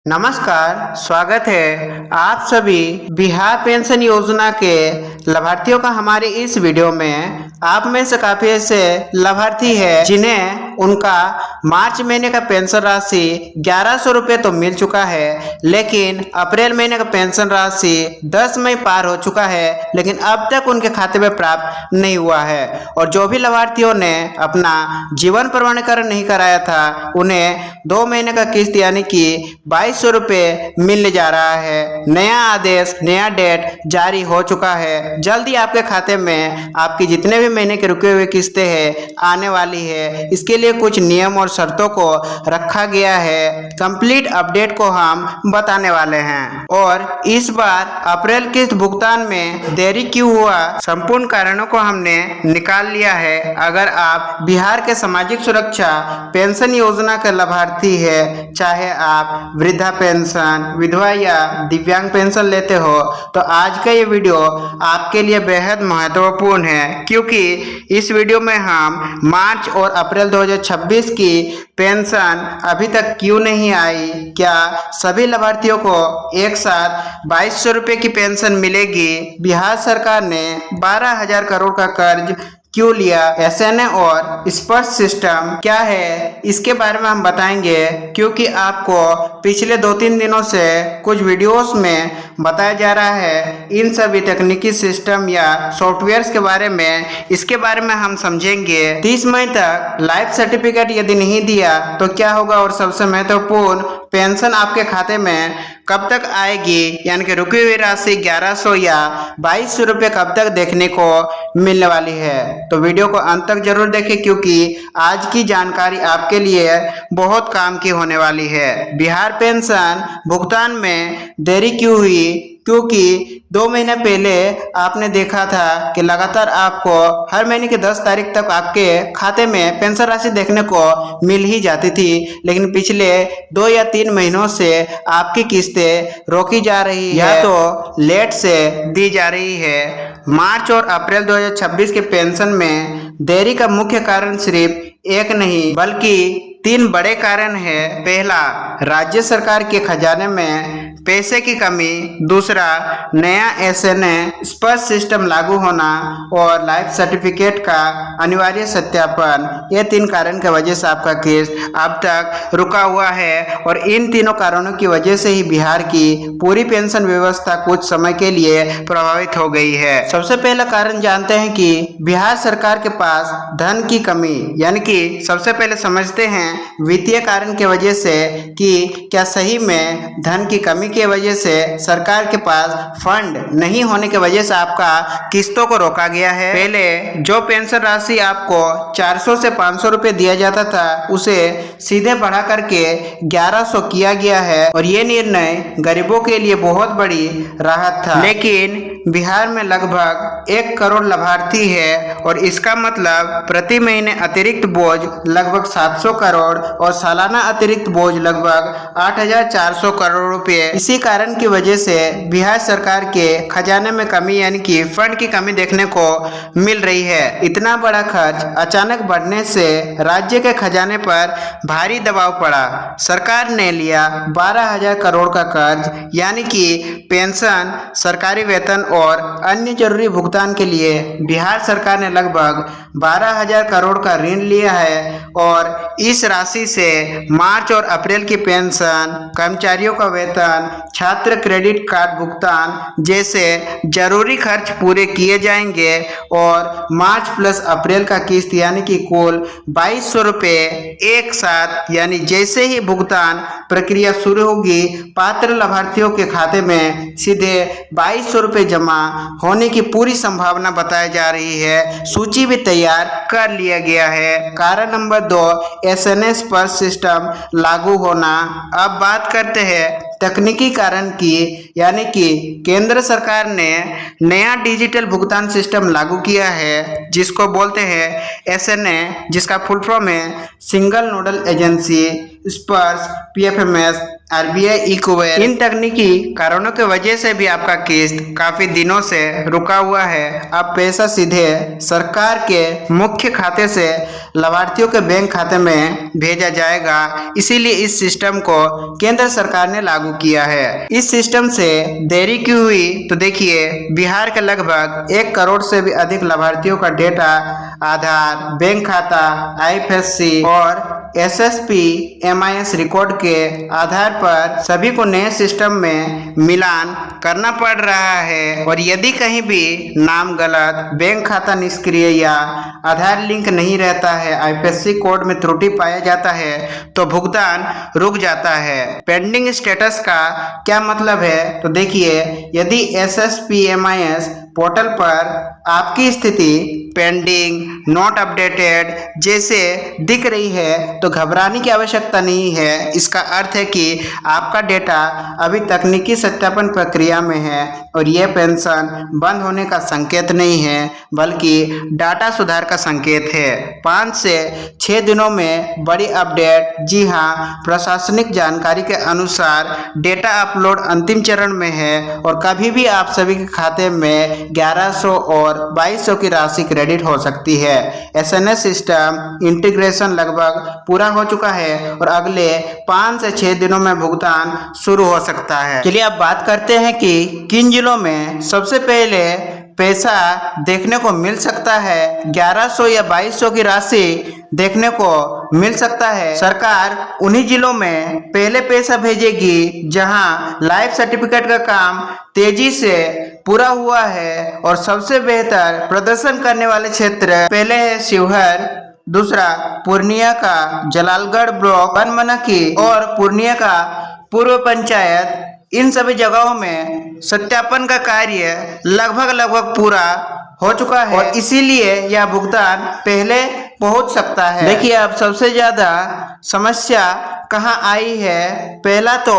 नमस्कार, स्वागत है आप सभी बिहार पेंशन योजना के लाभार्थियों का हमारे इस वीडियो में। आप में से काफी ऐसे लाभार्थी है जिन्हें उनका मार्च महीने का पेंशन राशि 1100 रुपये तो मिल चुका है, लेकिन अप्रैल महीने का पेंशन राशि 10 मई पार हो चुका है, लेकिन अब तक उनके खाते में प्राप्त नहीं हुआ है। और जो भी लाभार्थियों ने अपना जीवन प्रमाणीकरण नहीं कराया था, उन्हें 2 महीने का किस्त यानी कि 2200 रुपये मिलने जा रहा है। नया आदेश, नया डेट जारी हो चुका है। जल्दी आपके खाते में आपकी जितने भी महीने के रुके हुए किस्तें हैं आने वाली है। इसके लिए कुछ नियम और शर्तों को रखा गया है। कंप्लीट अपडेट को हम बताने वाले हैं। और इस बार अप्रैल किस्त भुगतान में देरी क्यों हुआ, संपूर्ण कारणों को हमने निकाल लिया है। अगर आप बिहार के सामाजिक सुरक्षा पेंशन योजना के लाभार्थी है, चाहे आप वृद्धा पेंशन, विधवा या दिव्यांग पेंशन लेते हो, तो आज का ये वीडियो आपके लिए बेहद महत्वपूर्ण है, क्योंकि इस वीडियो में हम मार्च और अप्रैल 2026 की पेंशन अभी तक क्यों नहीं आई, क्या सभी लाभार्थियों को एक साथ 2200 रुपये की पेंशन मिलेगी, बिहार सरकार ने 12,000 करोड़ का कर्ज क्यों लिया, एसएनए और स्पर्श सिस्टम क्या है, इसके बारे में हम बताएंगे। क्योंकि आपको पिछले 2-3 दिनों से कुछ वीडियोस में बताया जा रहा है इन सभी तकनीकी सिस्टम या सॉफ्टवेयर्स के बारे में। इसके बारे में हम समझेंगे। 30 मई तक लाइफ सर्टिफिकेट यदि नहीं दिया तो क्या होगा, और सबसे महत्वपूर्ण पेंशन आपके खाते में कब तक आएगी, यानी कि रुकी हुई राशि 1100 या 2200 रुपये कब तक देखने को मिलने वाली है। तो वीडियो को अंत तक जरूर देखें, क्योंकि आज की जानकारी आपके लिए बहुत काम की होने वाली है। बिहार पेंशन भुगतान में देरी क्यों हुई, क्योंकि 2 महीने पहले आपने देखा था कि लगातार आपको हर महीने की 10 तारीख तक आपके खाते में पेंशन राशि देखने को मिल ही जाती थी, लेकिन पिछले 2 या 3 महीनों से आपकी किस्तें रोकी जा रही है या तो लेट से दी जा रही है। मार्च और अप्रैल 2026 के पेंशन में देरी का मुख्य कारण सिर्फ एक नहीं बल्कि 3 बड़े कारण है। पहला, राज्य सरकार के खजाने में पैसे की कमी। दूसरा, नया एसएनए स्पर्श सिस्टम लागू होना। और लाइफ सर्टिफिकेट का अनिवार्य सत्यापन। ये 3 कारण की वजह से आपका किस्त अब तक रुका हुआ है, और इन तीनों कारणों की वजह से ही बिहार की पूरी पेंशन व्यवस्था कुछ समय के लिए प्रभावित हो गई है। सबसे पहला कारण जानते हैं कि बिहार सरकार के पास धन की कमी, यानी कि सबसे पहले समझते हैं वित्तीय कारण की वजह से कि क्या सही में धन की कमी की वजह से सरकार के पास फंड नहीं होने की वजह से आपका किस्तों को रोका गया है। पहले जो पेंशन राशि आपको 400 से 500 रुपये दिया जाता था, उसे सीधे बढ़ा करके 1100 किया गया है, और ये निर्णय गरीबों के लिए बहुत बड़ी राहत था। लेकिन बिहार में लगभग 1 करोड़ लाभार्थी है, और इसका मतलब प्रति महीने अतिरिक्त बोझ लगभग 700 करोड़ और सालाना अतिरिक्त बोझ लगभग 8,400 करोड़ रुपए। इसी कारण की वजह से बिहार सरकार के खजाने में कमी, यानी कि फंड की कमी देखने को मिल रही है। इतना बड़ा खर्च अचानक बढ़ने से राज्य के खजाने पर भारी दबाव पड़ा। सरकार ने लिया 12,000 करोड़ का कर्ज, यानी कि पेंशन, सरकारी वेतन और अन्य जरूरी भुगतान के लिए बिहार सरकार ने लगभग 12,000 करोड़ का ऋण लिया है। और इस राशि से मार्च और अप्रैल की पेंशन, कर्मचारियों का वेतन, छात्र क्रेडिट कार्ड भुगतान जैसे जरूरी खर्च पूरे किए जाएंगे। और मार्च प्लस अप्रैल का किस्त यानी कि कुल 2200 रुपये एक साथ, यानी जैसे ही भुगतान प्रक्रिया शुरू होगी, पात्र लाभार्थियों के खाते में सीधे 2200 रुपये जमा होने की पूरी संभावना बताई जा रही है। सूची भी तैयार कर लिया गया है। कारण नंबर 2, एसएनए स्पर्श सिस्टम लागू होना। अब बात करते हैं तकनीकी कारण की, यानी कि केंद्र सरकार ने नया डिजिटल भुगतान सिस्टम लागू किया है, जिसको बोलते हैं एसएनए, जिसका फुल फॉर्म है सिंगल नोडल एजेंसी। स्पर्श, पीएफएमएस, आरबीआई इक्वेल, इन तकनीकी कारणों की वजह से भी आपका किस्त काफी दिनों से रुका हुआ है। अब पैसा सीधे सरकार के मुख्य खाते से लाभार्थियों के बैंक खाते में भेजा जाएगा। इसीलिए इस सिस्टम को केंद्र सरकार ने लागू किया है। इस सिस्टम से देरी क्यों हुई तो देखिए, बिहार के लगभग 1 करोड़ से भी अधिक लाभार्थियों का डेटा आधार, बैंक खाता, आईएफएससी और एसएसपी एमआईएस रिकॉर्ड के आधार पर सभी को नए सिस्टम में मिलान करना पड़ रहा है। और यदि कहीं भी नाम गलत, बैंक खाता निष्क्रिय या आधार लिंक नहीं रहता है, आईएफएससी कोड में त्रुटि पाया जाता है तो भुगतान रुक जाता है। पेंडिंग स्टेटस का क्या मतलब है तो देखिए, यदि एसएसपी एमआईएस पोर्टल पर आपकी स्थिति पेंडिंग, नॉट अपडेटेड जैसे दिख रही है तो घबराने की आवश्यकता नहीं है। इसका अर्थ है कि आपका डेटा अभी तकनीकी सत्यापन प्रक्रिया में है और यह पेंशन बंद होने का संकेत नहीं है, बल्कि डाटा सुधार का संकेत है। 5 से 6 दिनों में बड़ी अपडेट। जी हाँ, प्रशासनिक जानकारी के अनुसार डेटा अपलोड अंतिम चरण में है और कभी भी आप सभी के खाते में 1100 और 2200 की राशि क्रेडिट हो सकती है। एसएनएस सिस्टम इंटीग्रेशन लगभग पूरा हो चुका है और अगले 5 से 6 दिनों में भुगतान शुरू हो सकता है। चलिए अब बात करते हैं कि किन जिलों में सबसे पहले पैसा देखने को मिल सकता है। 1100 या 2200 की राशि देखने को मिल सकता है। सरकार उन्हीं जिलों में पहले पैसा भेजेगी जहां लाइफ सर्टिफिकेट का काम तेजी से पूरा हुआ है और सबसे बेहतर प्रदर्शन करने वाले क्षेत्र पहले है शिवहर, दूसरा पूर्णिया का जलालगढ़ ब्लॉक, बनमनखी और पूर्णिया का पूर्व पंचायत। इन सभी जगहों में सत्यापन का कार्य लगभग पूरा हो चुका है और इसीलिए यह भुगतान पहले पहुंच सकता है। देखिए, अब सबसे ज्यादा समस्या कहां आई है। पहला तो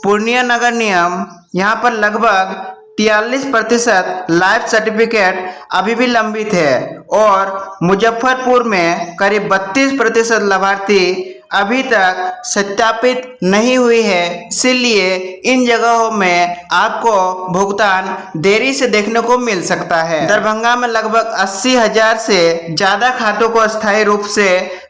पूर्णिया नगर निगम, यहाँ पर लगभग 43% लाइफ सर्टिफिकेट अभी भी लंबित है और मुजफ्फरपुर में करीब 32% लाभार्थी अभी तक सत्यापित नहीं हुई है। इसीलिए इन जगहों में आपको भुगतान देरी से देखने को मिल सकता है। दरभंगा में लगभग 80,000 से ज्यादा खातों को अस्थायी रूप से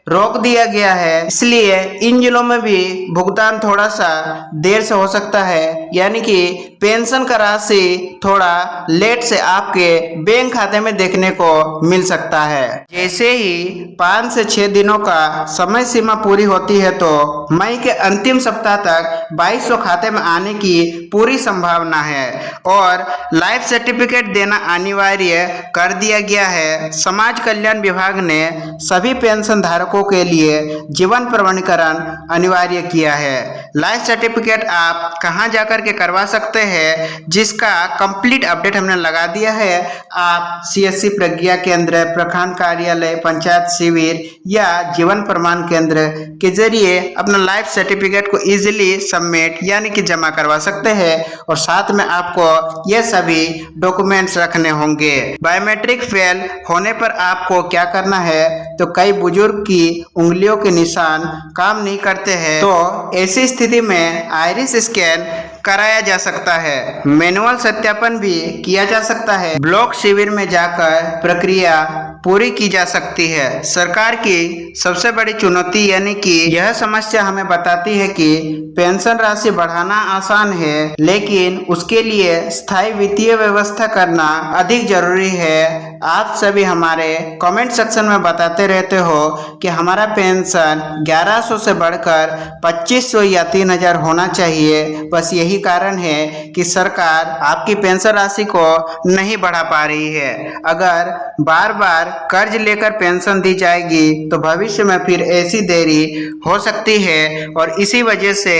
रोक दिया गया है, इसलिए इन जिलों में भी भुगतान थोड़ा सा देर से हो सकता है, यानी कि पेंशन का राशि थोड़ा लेट से आपके बैंक खाते में देखने को मिल सकता है। जैसे ही 5 से 6 दिनों का समय सीमा पूरी होती है तो मई के अंतिम सप्ताह तक 2200 खाते में आने की पूरी संभावना है और लाइफ सर्टिफिकेट देना अनिवार्य कर दिया गया है। समाज कल्याण विभाग ने सभी पेंशन धारकों के लिए जीवन प्रमाणीकरण अनिवार्य किया है। लाइफ सर्टिफिकेट आप कहां जाकर के करवा सकते हैं, जिसका कंप्लीट अपडेट हमने लगा दिया है। आप सीएससी प्रज्ञा केंद्र, प्रखंड कार्यालय, पंचायत शिविर या जीवन प्रमाण केंद्र के जरिए अपना लाइफ सर्टिफिकेट को इजीली सबमिट यानी कि जमा करवा सकते हैं और साथ में आपको ये सभी डॉक्यूमेंट्स रखने होंगे। बायोमेट्रिक फेल होने पर आपको क्या करना है तो कई बुजुर्ग की उंगलियों के निशान काम नहीं करते हैं, तो ऐसी स्थिति में आइरिस स्कैन कराया जा सकता है। मैनुअल सत्यापन भी किया जा सकता है। ब्लॉक शिविर में जाकर प्रक्रिया पूरी की जा सकती है। सरकार की सबसे बड़ी चुनौती यानी कि यह समस्या हमें बताती है कि पेंशन राशि बढ़ाना आसान है, लेकिन उसके लिए स्थायी वित्तीय व्यवस्था करना अधिक जरूरी है। आप सभी हमारे कमेंट सेक्शन में बताते रहते हो कि हमारा पेंशन 1100 से बढ़कर 2500 या 3000 होना चाहिए। बस यही कारण है कि सरकार आपकी पेंशन राशि को नहीं बढ़ा पा रही है। अगर बार बार कर्ज लेकर पेंशन दी जाएगी तो भविष्य में फिर ऐसी देरी हो सकती है और इसी वजह से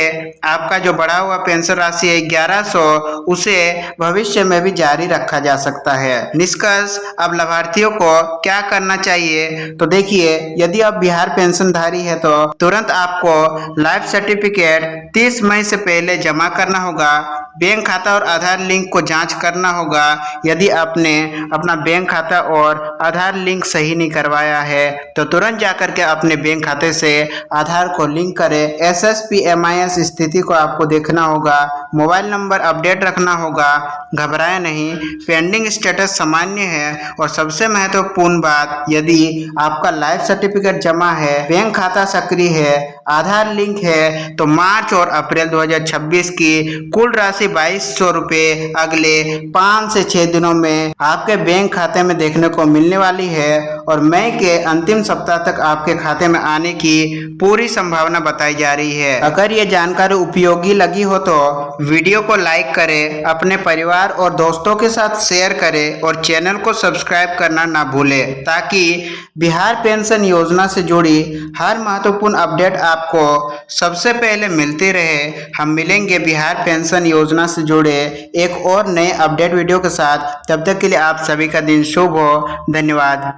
आपका जो बढ़ा हुआ पेंशन राशि है 1100, उसे भविष्य में भी जारी रखा जा सकता है। निष्कर्ष, अब लाभार्थियों को क्या करना चाहिए तो देखिए, यदि आप बिहार पेंशनधारी है तो तुरंत आपको लाइफ सर्टिफिकेट 30 मई से पहले जमा करना होगा। बैंक खाता और आधार लिंक को जांच करना होगा। यदि आपने अपना बैंक खाता और आधार लिंक सही नहीं करवाया है तो तुरंत जाकर के अपने बैंक खाते से आधार को लिंक करें। SSPMIS स्थिति को आपको देखना होगा, मोबाइल नंबर अपडेट रखना होगा। घबराएं नहीं, पेंडिंग स्टेटस सामान्य है और सबसे महत्वपूर्ण बात, यदि आपका लाइफ सर्टिफिकेट जमा है, बैंक खाता सक्रिय है, आधार लिंक है तो मार्च और अप्रैल 2026 की कुल राशि 2200 रुपये अगले 5 से 6 दिनों में आपके बैंक खाते में देखने को मिलने वाली है और मई के अंतिम सप्ताह तक आपके खाते में आने की पूरी संभावना बताई जा रही है। अगर ये जानकारी उपयोगी लगी हो तो वीडियो को लाइक करें, अपने परिवार और दोस्तों के साथ शेयर करें और चैनल को सब्सक्राइब करना ना भूलें ताकि बिहार पेंशन योजना से जुड़ी हर महत्वपूर्ण अपडेट आपको सबसे पहले मिलती रहे। हम मिलेंगे बिहार पेंशन योजना से जुड़े एक और नए अपडेट वीडियो के साथ। तब तक के लिए आप सभी का दिन शुभ हो। धन्यवाद।